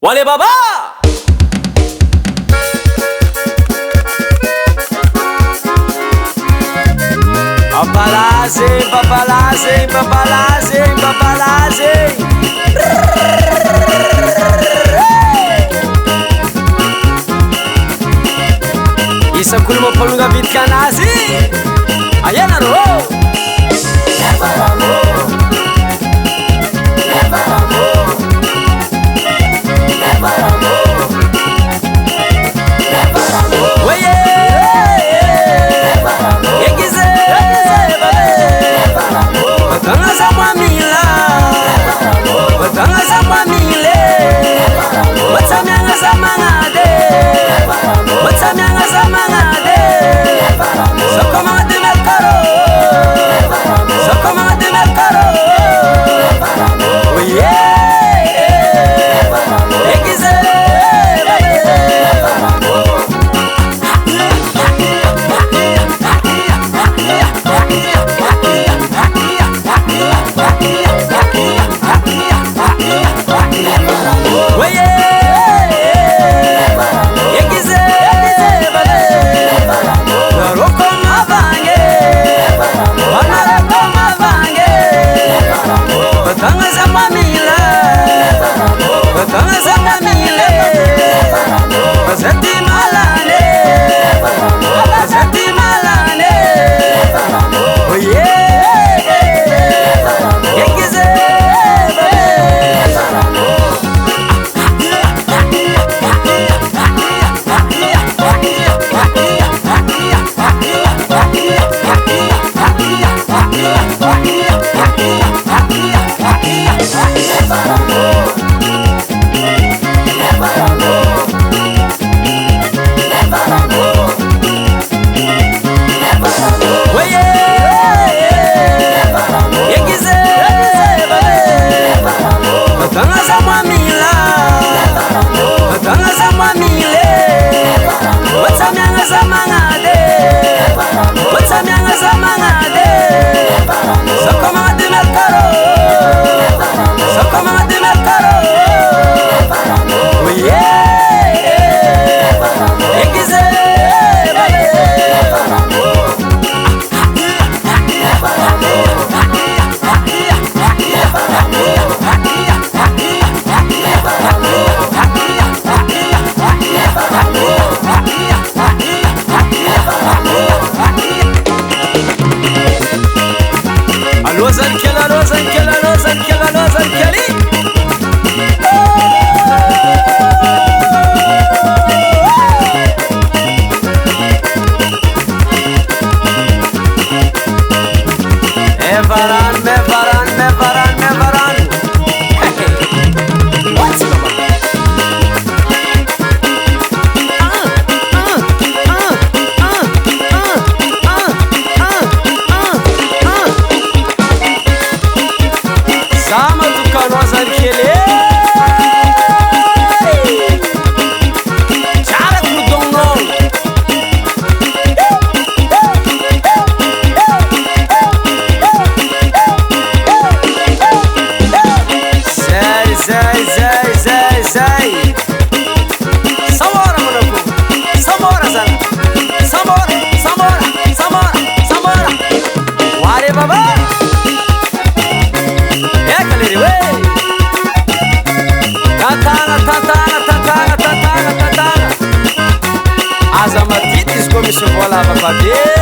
Wale baba Babalaze, babalaze, babalaze, babalaze. Isa kulmo palunga bitkanazi ayana ro never amor never amor never amor never amor weye never amor yegize never amor batanga za mamila never amor batanga za mamile never amor batanga za mangade never amor batanga za mangade never amor sokomade mercaro never amor sokomade mercaro never amor weye Azamatitis como se volava pra ver.